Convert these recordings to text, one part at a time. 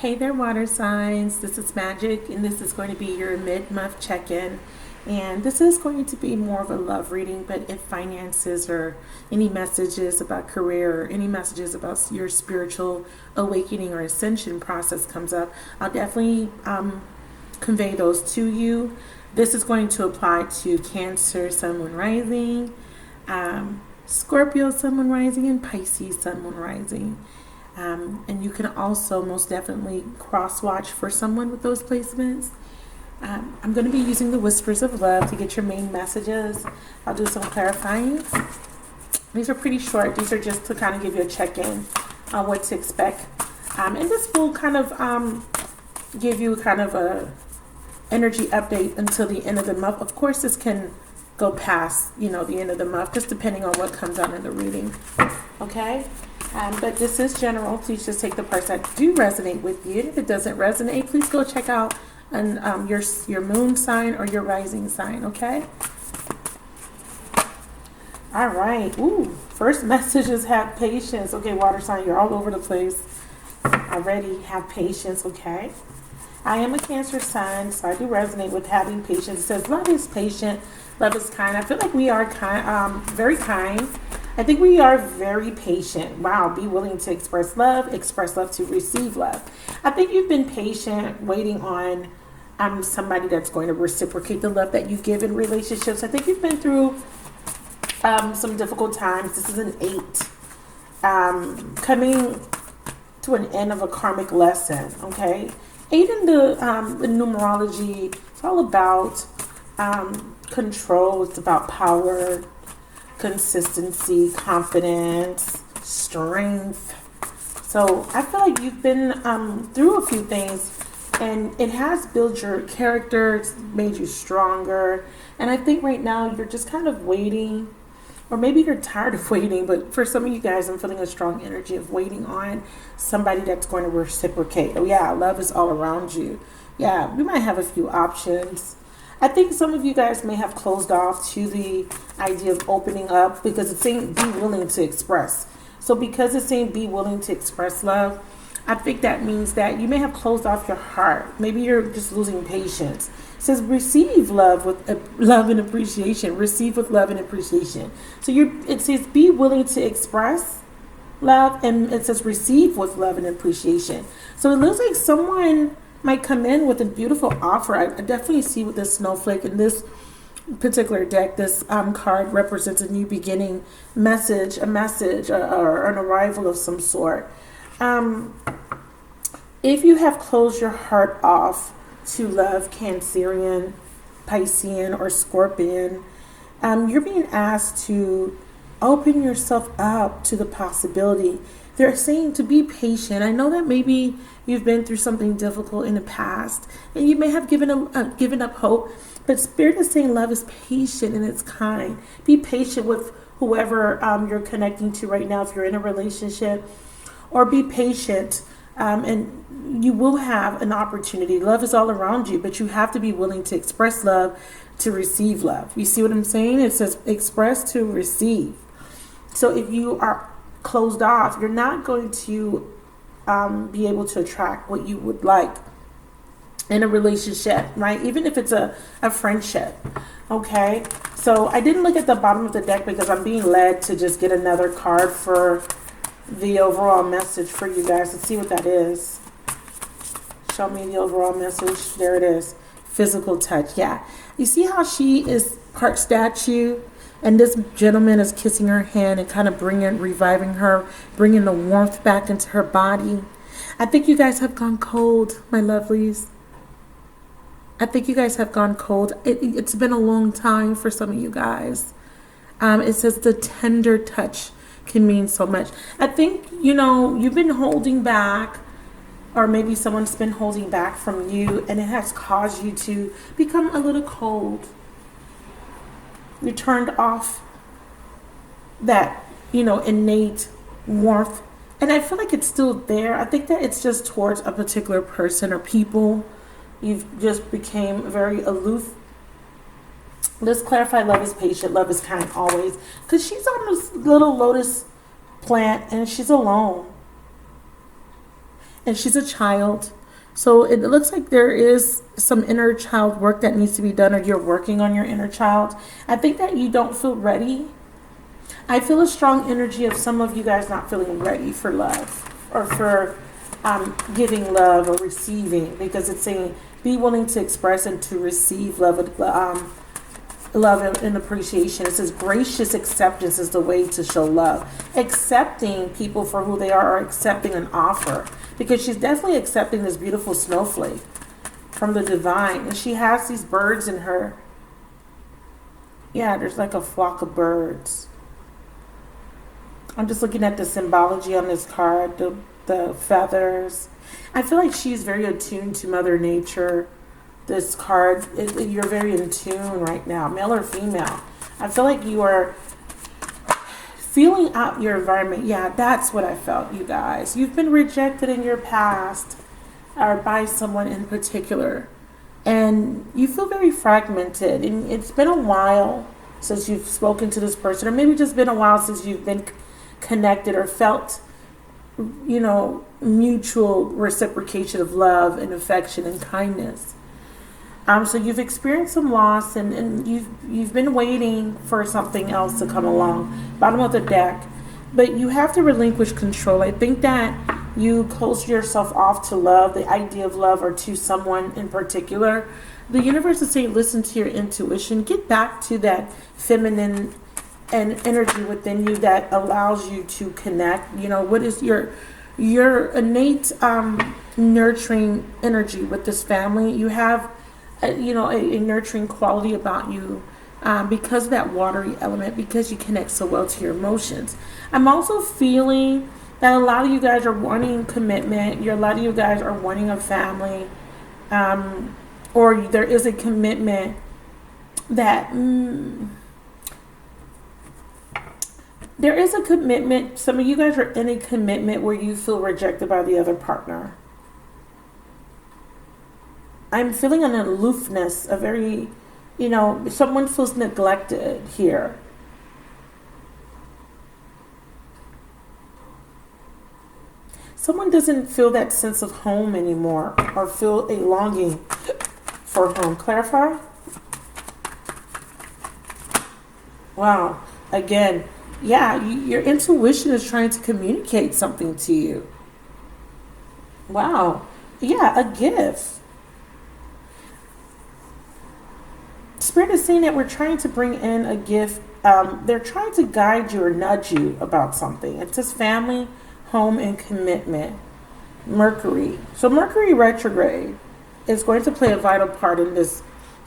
Hey there, water signs. This is Magic, and this is going to be your mid-month check-in. And this is going to be more of a love reading, but if finances or any messages about career or any messages about your spiritual awakening or ascension process comes up, I'll definitely convey those to you. This is going to apply to Cancer, Sun, Moon, Rising, Scorpio, Sun, Moon, Rising, and Pisces, Sun, Moon, Rising. And you can also most definitely cross-watch for someone with those placements. I'm going to be using the Whispers of Love to get your main messages. I'll do some clarifying. These are pretty short. These are just to kind of give you a check-in on what to expect. And this will kind of give you kind of a energy update until the end of the month. Of course, this can go past, the end of the month, just depending on what comes out in the reading. Okay? But this is general. Please just take the parts that do resonate with you. If it doesn't resonate, please go check out your moon sign or your rising sign, okay? All right. Ooh, first message is have patience. Okay, water sign, you're all over the place already. Have patience, okay? I am a Cancer sign, so I do resonate with having patience. It says love is patient, love is kind. I feel like we are very kind. I think we are very patient. Wow, be willing to express love to receive love. I think you've been patient waiting on somebody that's going to reciprocate the love that you give in relationships. I think you've been through some difficult times. This is an 8. Coming to an end of a karmic lesson, okay? 8 in the numerology, it's all about control. It's about power, consistency, confidence, strength. So I feel like you've been through a few things, and it has built your character, it's made you stronger. And I think right now you're just kind of waiting, or maybe you're tired of waiting, but for some of you guys, I'm feeling a strong energy of waiting on somebody that's going to reciprocate. Oh yeah, love is all around you. Yeah, you might have a few options. I think some of you guys may have closed off to the idea of opening up because it's saying be willing to express. So because it's saying be willing to express love, I think that means that you may have closed off your heart. Maybe you're just losing patience. It says receive love with love and appreciation. Receive with love and appreciation. So it says be willing to express love, and it says receive with love and appreciation. So it looks like someone might come in with a beautiful offer. I definitely see with this snowflake in this particular deck, this card represents a new beginning, a message or an arrival of some sort. If you have closed your heart off to love, Cancerian, Piscean, or Scorpion, you're being asked to open yourself up to the possibility. They're saying to be patient. I know that maybe you've been through something difficult in the past and you may have given up hope, but Spirit is saying love is patient and it's kind. Be patient with whoever you're connecting to right now if you're in a relationship, or be patient and you will have an opportunity. Love is all around you, but you have to be willing to express love to receive love. You see what I'm saying? It says express to receive. So if you are closed off, you're not going to be able to attract what you would like in a relationship, right? Even if it's a friendship, okay? So I didn't look at the bottom of the deck because I'm being led to just get another card for the overall message for you guys. Let's see what that is. Show me the overall message. There it is. Physical touch. Yeah. You see how she is part statue? And this gentleman is kissing her hand and kind of reviving her, bringing the warmth back into her body. I think you guys have gone cold, my lovelies. I think you guys have gone cold. It's been a long time for some of you guys. It says the tender touch can mean so much. I think, you've been holding back, or maybe someone's been holding back from you, and it has caused you to become a little cold. You turned off that, innate warmth. And I feel like it's still there. I think that it's just towards a particular person or people. You've just became very aloof. Let's clarify love is patient, love is kind always. Because she's on this little lotus plant and she's alone. and she's a child. So it looks like there is some inner child work that needs to be done, or you're working on your inner child. I think that you don't feel ready. I feel a strong energy of some of you guys not feeling ready for love, or for giving love or receiving, because it's saying be willing to express and to receive love and appreciation. It says gracious acceptance is the way to show love. Accepting people for who they are, or accepting an offer, because she's definitely accepting this beautiful snowflake from the divine, and she has these birds in her. Yeah, there's like a flock of birds. I'm just looking at the symbology on this card, the feathers. I feel like she's very attuned to Mother Nature. This card, you're very in tune right now, male or female. I feel like you are feeling out your environment. Yeah, that's what I felt, you guys. You've been rejected in your past, or by someone in particular, and you feel very fragmented. And it's been a while since you've spoken to this person, or maybe just been a while since you've been connected or felt, mutual reciprocation of love and affection and kindness. So you've experienced some loss, and you've been waiting for something else to come along. Bottom of the deck. But you have to relinquish control. I think that you close yourself off to love, the idea of love, or to someone in particular. The universe is saying, listen to your intuition. Get back to that feminine and energy within you that allows you to connect. What is your innate nurturing energy with this family? You have a nurturing quality about you, because of that watery element, because you connect so well to your emotions. I'm also feeling that a lot of you guys are wanting commitment. A lot of you guys are wanting a family, or there is a commitment that there is a commitment. Some of you guys are in a commitment where you feel rejected by the other partner. I'm feeling an aloofness, a very, someone feels neglected here. Someone doesn't feel that sense of home anymore, or feel a longing for home. Clarify? Wow. Again, yeah, your intuition is trying to communicate something to you. Wow. Yeah, a gift. Spirit is saying that we're trying to bring in a gift. They're trying to guide you or nudge you about something. It says family, home, and commitment. Mercury. So Mercury retrograde is going to play a vital part in this,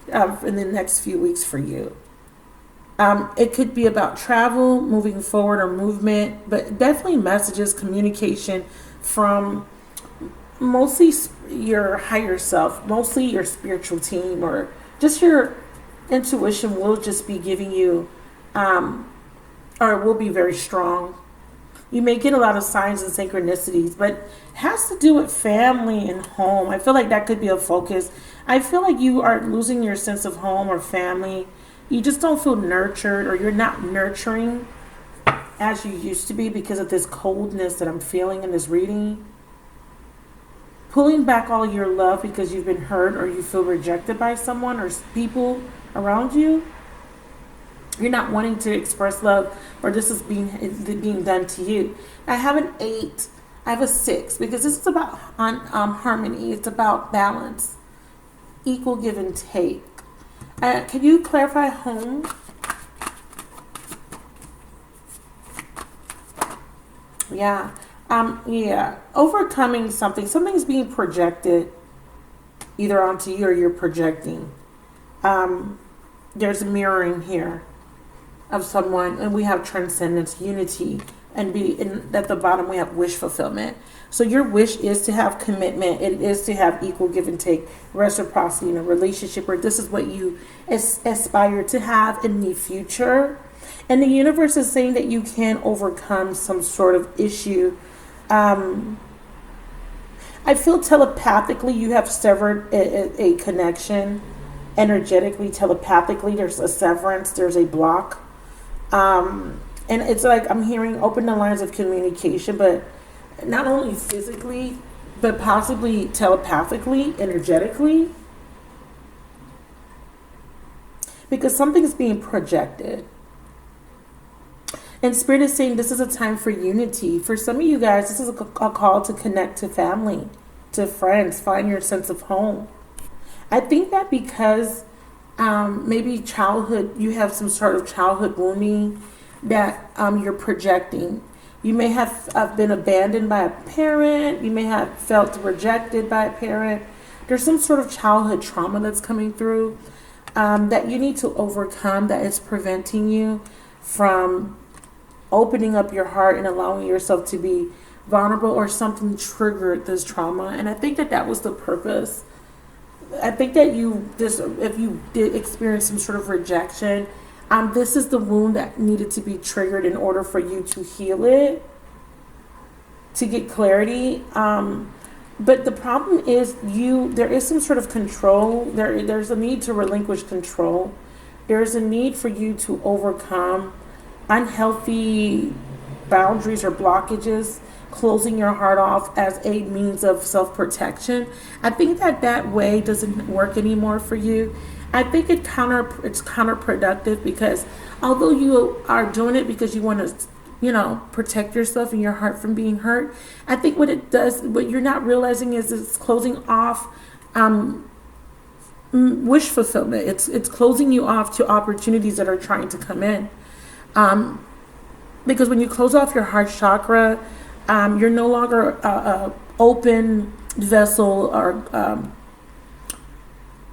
in the next few weeks for you. It could be about travel, moving forward, or movement, but definitely messages, communication from mostly your higher self, mostly your spiritual team, or just your intuition will just be giving you, or it will be very strong. You may get a lot of signs and synchronicities, but it has to do with family and home. I feel like that could be a focus. I feel like you are losing your sense of home or family. You just don't feel nurtured, or you're not nurturing as you used to be because of this coldness that I'm feeling in this reading. Pulling back all your love because you've been hurt, or you feel rejected by someone or people around you. You're not wanting to express love, or this is being done to you. I have an 8. I have a 6, because this is about harmony. It's about balance, equal give and take. Can you clarify home? Yeah. Overcoming something. Something's being projected either onto you, or you're projecting. There's a mirroring here of someone, and we have transcendence, unity, and at the bottom we have wish fulfillment. So your wish is to have commitment. It is to have equal give and take, reciprocity in a relationship, where this is what you aspire to have in the future. And the universe is saying that you can overcome some sort of issue. I feel telepathically you have severed a connection. Energetically, telepathically, there's a severance, there's a block. And it's like I'm hearing open the lines of communication, but not only physically, but possibly telepathically, energetically, because something is being projected. And Spirit is saying this is a time for unity. For some of you guys, this is a call to connect to family, to friends, find your sense of home. I think that because maybe childhood, you have some sort of childhood wounding that you're projecting. You may have been abandoned by a parent. You may have felt rejected by a parent. There's some sort of childhood trauma that's coming through that you need to overcome, that is preventing you from opening up your heart and allowing yourself to be vulnerable, or something triggered this trauma. And I think that that was the purpose. I think that if you did experience some sort of rejection, this is the wound that needed to be triggered in order for you to heal it, to get clarity. But the problem is there is some sort of control. There's a need to relinquish control. There's a need for you to overcome unhealthy boundaries or blockages, closing your heart off as a means of self-protection. I think that way doesn't work anymore for you. I think it's counterproductive, because although you are doing it because you want to, protect yourself and your heart from being hurt, I think what it does, what you're not realizing is it's closing off wish fulfillment. It's closing you off to opportunities that are trying to come in. Because when you close off your heart chakra, you're no longer a open vessel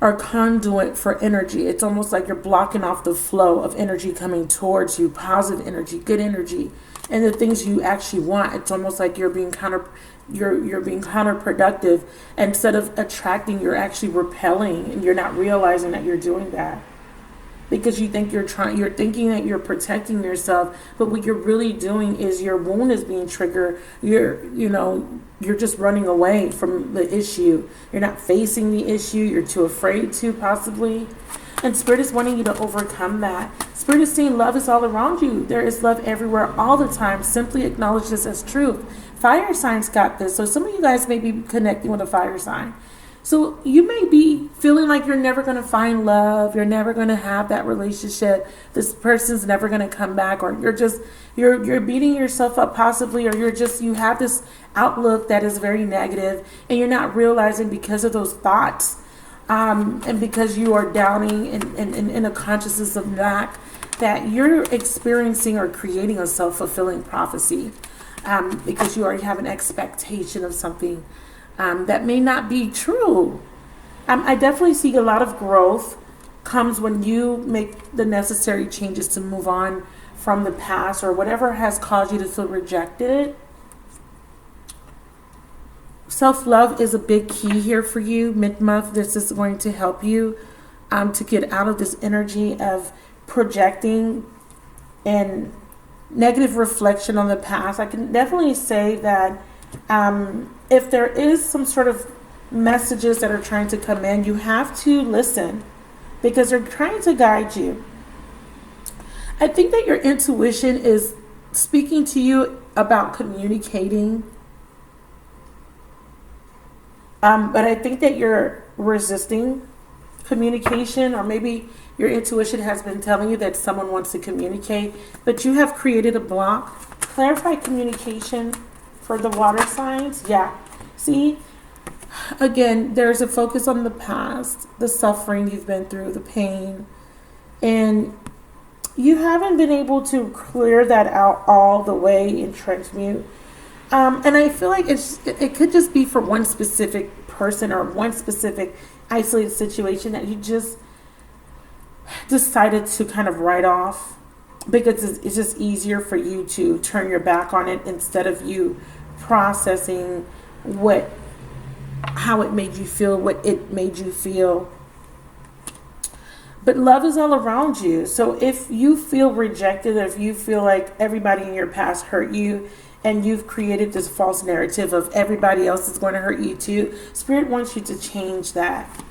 or conduit for energy. It's almost like you're blocking off the flow of energy coming towards you, positive energy, good energy, and the things you actually want. It's almost like you're being counterproductive. Instead of attracting, you're actually repelling, and you're not realizing that you're doing that. Because you think you're thinking that you're protecting yourself, but what you're really doing is your wound is being triggered. You're just running away from the issue. You're not facing the issue. You're too afraid to, possibly. And Spirit is wanting you to overcome that. Spirit is saying love is all around you. There is love everywhere all the time. Simply acknowledge this as truth. Fire signs got this. So some of you guys may be connecting with a fire sign. So you may be feeling like you're never going to find love. You're never going to have that relationship. This person's never going to come back, or you're beating yourself up possibly, or you have this outlook that is very negative, and you're not realizing because of those thoughts, and because you are downing in a consciousness of lack, that you're experiencing or creating a self-fulfilling prophecy, because you already have an expectation of something that may not be true. I definitely see a lot of growth comes when you make the necessary changes to move on from the past or whatever has caused you to feel rejected. Self-love is a big key here for you. Mid-month, this is going to help you to get out of this energy of projecting and negative reflection on the past. I can definitely say that if there is some sort of messages that are trying to come in, you have to listen, because they're trying to guide you. I think that your intuition is speaking to you about communicating, but I think that you're resisting communication, or maybe your intuition has been telling you that someone wants to communicate, but you have created a block. Clarify communication for the water signs. Yeah. See, again, there's a focus on the past, the suffering you've been through, the pain, and you haven't been able to clear that out all the way and transmute. And I feel like it could just be for one specific person or one specific isolated situation that you just decided to kind of write off, because it's just easier for you to turn your back on it instead of you processing how it made you feel, what it made you feel. But love is all around you. So if you feel rejected, or if you feel like everybody in your past hurt you, and you've created this false narrative of everybody else is going to hurt you too, Spirit wants you to change that.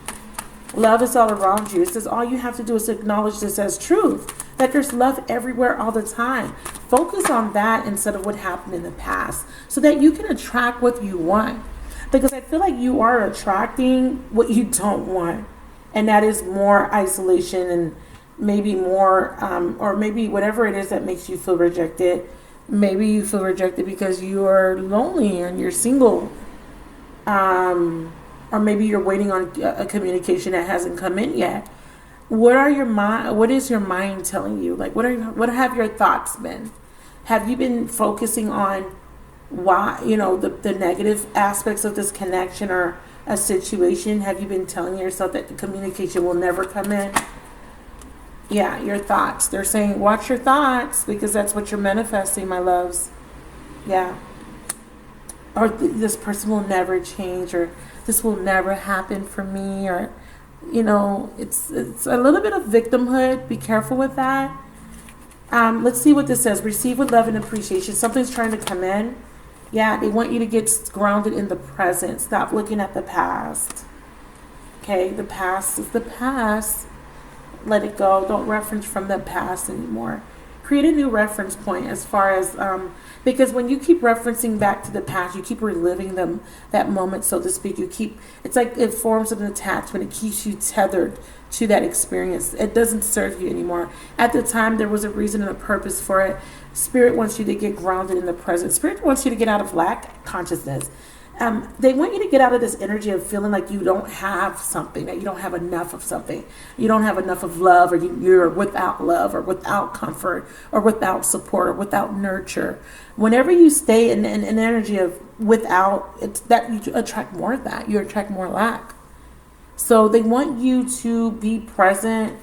Love is all around you. It says all you have to do is acknowledge this as truth, that there's love everywhere all the time. Focus on that instead of what happened in the past, so that you can attract what you want. Because I feel like you are attracting what you don't want. And that is more isolation and maybe more, or maybe whatever it is that makes you feel rejected. Maybe you feel rejected because you are lonely and you're single. Or maybe you're waiting on a communication that hasn't come in yet. What is your mind telling you? Like, what have your thoughts been? Have you been focusing on why, the negative aspects of this connection or a situation? Have you been telling yourself that the communication will never come in? Yeah, your thoughts. They're saying, watch your thoughts, because that's what you're manifesting, my loves. Yeah. Or this person will never change, or this will never happen for me, or, it's a little bit of victimhood. Be careful with that. Let's see what this says. Receive with love and appreciation. Something's trying to come in. Yeah, they want you to get grounded in the present. Stop looking at the past. Okay, the past is the past. Let it go. Don't reference from the past anymore. Create a new reference point as far as, because when you keep referencing back to the past, you keep reliving that moment, so to speak. It's like it forms an attachment. It keeps you tethered to that experience. It doesn't serve you anymore. At the time, there was a reason and a purpose for it. Spirit wants you to get grounded in the present. Spirit wants you to get out of lack consciousness. They want you to get out of this energy of feeling like you don't have something, that you don't have enough of something. You don't have enough of love, or you're without love, or without comfort, or without support, or without nurture. Whenever you stay in an energy of without, it's that you attract more of that. You attract more lack. So they want you to be present,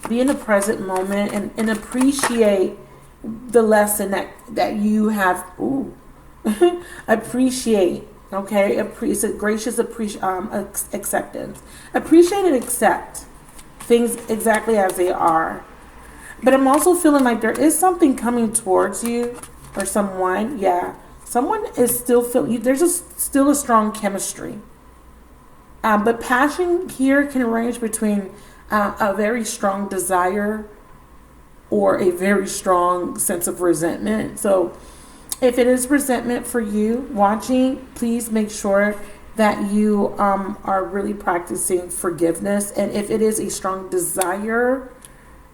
be in the present moment, and appreciate the lesson that you have. Appreciate. Okay, it's a gracious acceptance. Appreciate and accept things exactly as they are. But I'm also feeling like there is something coming towards you, or someone. Yeah, someone is still feeling. There's still a strong chemistry. But passion here can range between a very strong desire or a very strong sense of resentment. So if it is resentment for you watching, please make sure that you are really practicing forgiveness. And if it is a strong desire,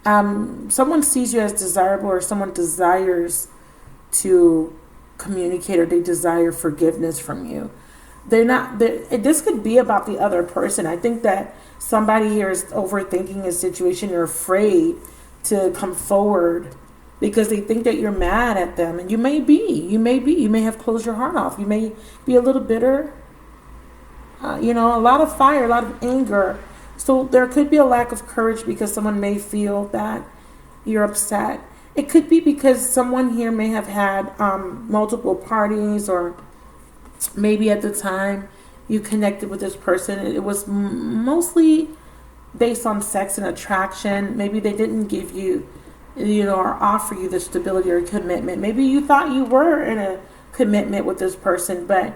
someone sees you as desirable, or someone desires to communicate, or they desire forgiveness from you. This could be about the other person. I think that somebody here is overthinking a situation. You're afraid to come forward because they think that you're mad at them. And you may have closed your heart off. You may be a little bitter. A lot of fire, a lot of anger. So there could be a lack of courage because someone may feel that you're upset. It could be because someone here may have had multiple parties, or maybe at the time you connected with this person, it was mostly based on sex and attraction. Maybe they didn't give you, or offer you the stability or commitment. Maybe you thought you were in a commitment with this person, but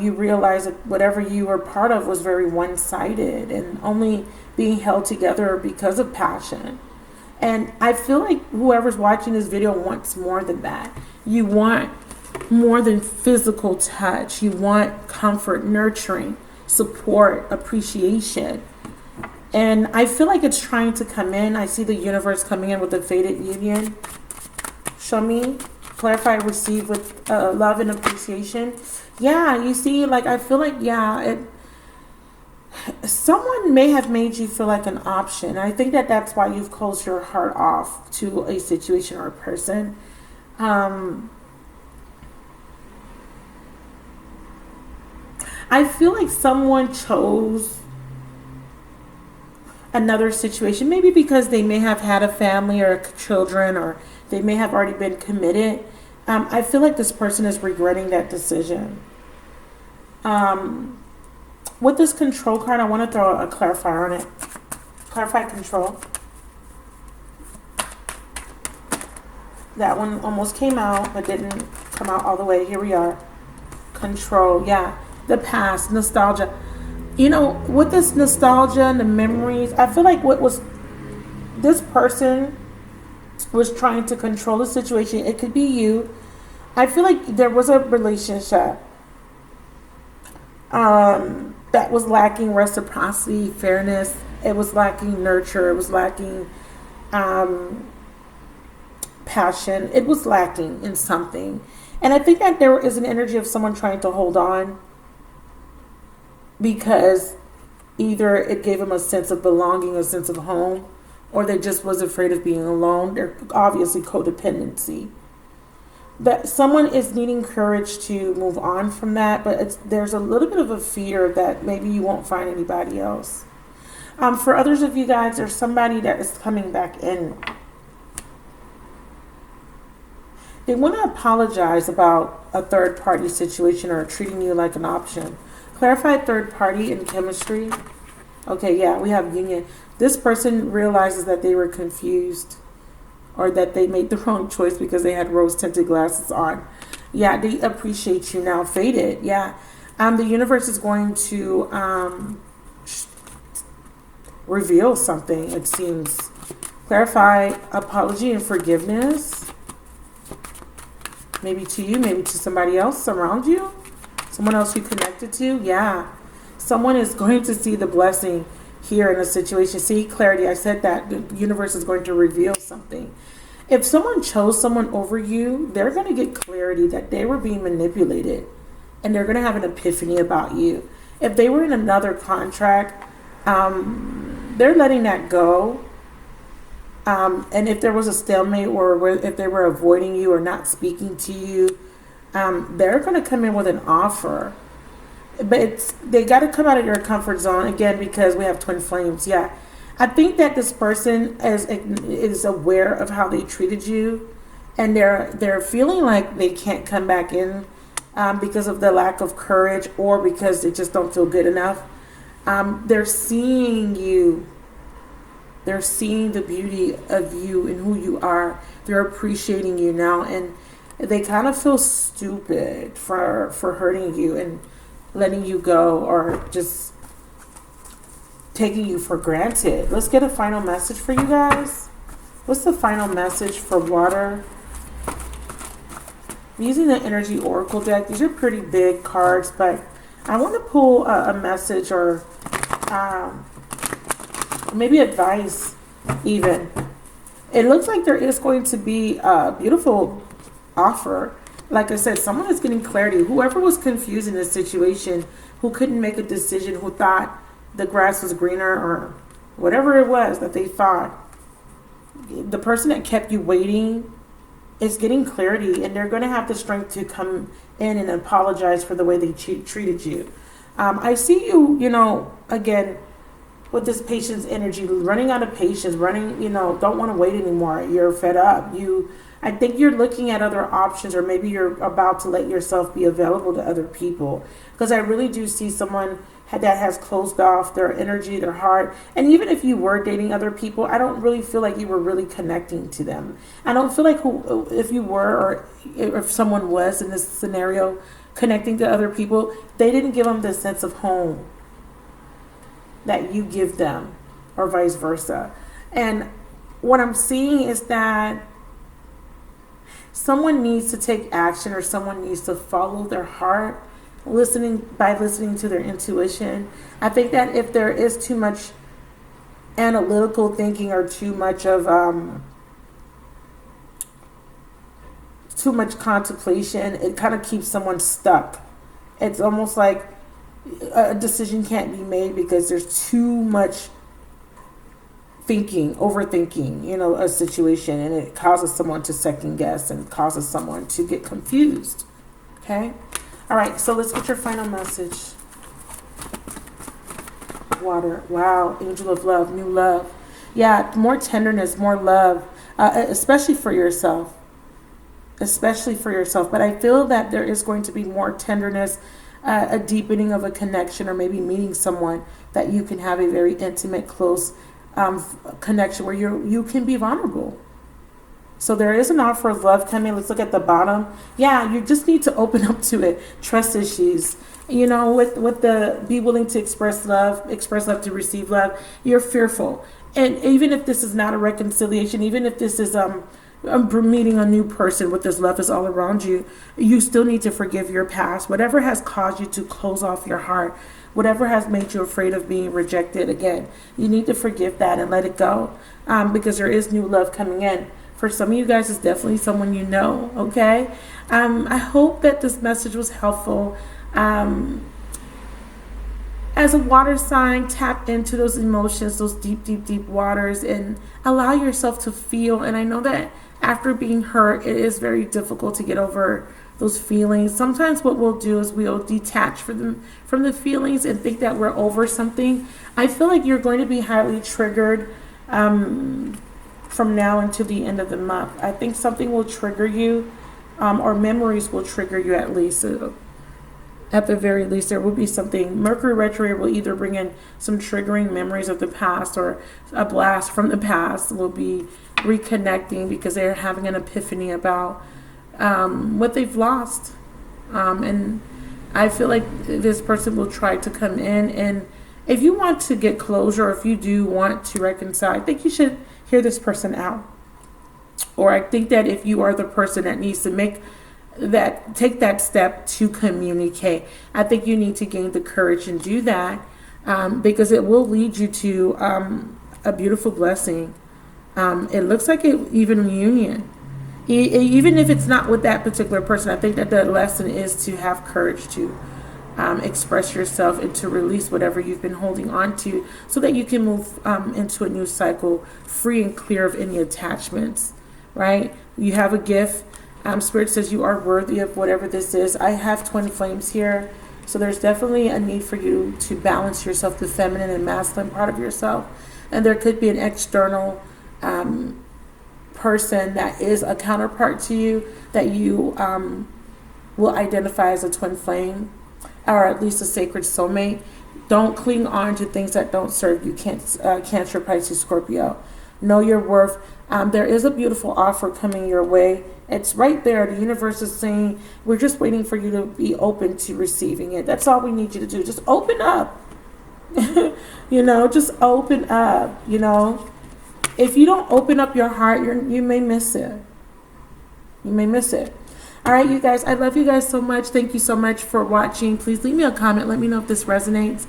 you realize that whatever you were part of was very one-sided and only being held together because of passion. And I feel like whoever's watching this video wants more than that. You want more than physical touch. You want comfort, nurturing, support, appreciation. And I feel like it's trying to come in. I see the universe coming in with a fated union. Show me, clarify, receive with love and appreciation. Yeah, you see, like, I feel like, someone may have made you feel like an option. I think that that's why you've closed your heart off to a situation or a person. I feel like someone chose another situation, maybe because they may have had a family or children, or they may have already been committed. I feel like this person is regretting that decision. With this control card, I want to throw a clarifier on it. Clarify control. That one almost came out, but didn't come out all the way. Here we are. Control, yeah. The past, nostalgia. With this nostalgia and the memories, I feel like this person was trying to control the situation. It could be you. I feel like there was a relationship that was lacking reciprocity, fairness. It was lacking nurture. It was lacking passion. It was lacking in something. And I think that there is an energy of someone trying to hold on because either it gave them a sense of belonging, a sense of home, or they just was afraid of being alone. They're obviously codependency. That someone is needing courage to move on from that, but there's a little bit of a fear that maybe you won't find anybody else. For others of you guys, there's somebody that is coming back in. They want to apologize about a third party situation or treating you like an option. Clarify third party in chemistry. Okay, yeah, we have union. This person realizes that they were confused or that they made the wrong choice because they had rose tinted glasses on. Yeah, they appreciate you now. Faded. Yeah. The universe is going to reveal something, it seems. Clarify apology and forgiveness. Maybe to you, maybe to somebody else around you. Someone else you connected to. Yeah. Someone is going to see the blessing here in a situation. See, clarity. I said that the universe is going to reveal something. If someone chose someone over you, they're going to get clarity that they were being manipulated, and they're going to have an epiphany about you. If they were in another contract, they're letting that go. And if there was a stalemate, or if they were avoiding you or not speaking to you, they're going to come in with an offer. But they got to come out of their comfort zone again, because we have twin flames. Yeah, I think that this person is aware of how they treated you, and they're feeling like they can't come back in because of the lack of courage, or because they just don't feel good enough. They're seeing you. They're seeing the beauty of you and who you are. They're appreciating you now, and they kind of feel stupid for hurting you and letting you go, or just taking you for granted. Let's get a final message for you guys. What's the final message for water? I'm using the Energy Oracle deck. These are pretty big cards, but I want to pull a message, or maybe advice even. It looks like there is going to be a beautiful offer. Like I said, someone is getting clarity. Whoever was confused in this situation, who couldn't make a decision, who thought the grass was greener, or whatever it was that they thought, the person that kept you waiting is getting clarity, and they're going to have the strength to come in and apologize for the way they treated you. I see you, again, with this patience energy, running out of patience, don't want to wait anymore. You're fed up. I think you're looking at other options, or maybe you're about to let yourself be available to other people. Because I really do see someone that has closed off their energy, their heart. And even if you were dating other people, I don't really feel like you were really connecting to them. I don't feel like if you were, or if someone was in this scenario connecting to other people, they didn't give them the sense of home that you give them, or vice versa. And what I'm seeing is that someone needs to take action, or someone needs to follow their heart, listening to their intuition. I think that if there is too much analytical thinking, or too much contemplation, it kind of keeps someone stuck. It's almost like a decision can't be made because there's too much overthinking, a situation, and it causes someone to second guess and causes someone to get confused. Okay? All right, so let's get your final message. Water. Wow, angel of love, new love. Yeah, more tenderness, more love, especially for yourself. But I feel that there is going to be more tenderness, a deepening of a connection, or maybe meeting someone that you can have a very intimate, close connection where you can be vulnerable. So there is an offer of love coming. Let's look at the bottom. Yeah, you just need to open up to it. Trust issues. With the be willing to express love to receive love. You're fearful. And even if this is not a reconciliation, even if this is meeting a new person with this love is all around you, you still need to forgive your past. Whatever has caused you to close off your heart, whatever has made you afraid of being rejected again, you need to forgive that and let it go, because there is new love coming in. For some of you guys, it's definitely someone you know, okay? I hope that this message was helpful. As a water sign, tap into those emotions, those deep, deep, deep waters, and allow yourself to feel. And I know that after being hurt, it is very difficult to get over those feelings. Sometimes what we'll do is we'll detach from the feelings and think that we're over something. I feel like you're going to be highly triggered from now until the end of the month. I think something will trigger you, or memories will trigger you at least. At the very least, there will be something. Mercury retrograde will either bring in some triggering memories of the past, or a blast from the past will be reconnecting because they're having an epiphany about what they've lost. And I feel like this person will try to come in, and if you want to get closure, or if you do want to reconcile, I think you should hear this person out. Or I think that if you are the person that needs to take that step to communicate, I think you need to gain the courage and do that, because it will lead you to a beautiful blessing. It looks like even a union. Even if it's not with that particular person, I think that the lesson is to have courage to express yourself and to release whatever you've been holding on to, so that you can move into a new cycle free and clear of any attachments, right? You have a gift. Spirit says you are worthy of whatever this is. I have twin flames here. So there's definitely a need for you to balance yourself, the feminine and masculine part of yourself. And there could be an external person that is a counterpart to you that you will identify as a twin flame, or at least a sacred soulmate. Don't cling on to things that don't serve you. Cancer, Pisces, Scorpio. Know your worth. There is a beautiful offer coming your way. It's right there. The universe is saying, we're just waiting for you to be open to receiving it. That's all we need you to do. Just open up. Just open up. If you don't open up your heart, you may miss it. You may miss it. All right, you guys, I love you guys so much. Thank you so much for watching. Please leave me a comment. Let me know if this resonates.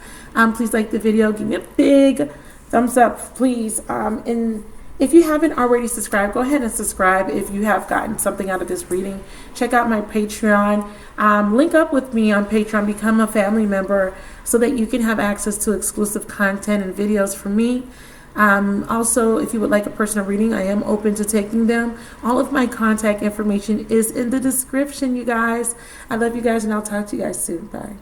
Please like the video. Give me a big thumbs up, please. And if you haven't already subscribed, go ahead and subscribe if you have gotten something out of this reading. Check out my Patreon. Link up with me on Patreon. Become a family member so that you can have access to exclusive content and videos from me. Also, if you would like a personal reading, I am open to taking them. All of my contact information is in the description, you guys. I love you guys, and I'll talk to you guys soon. Bye.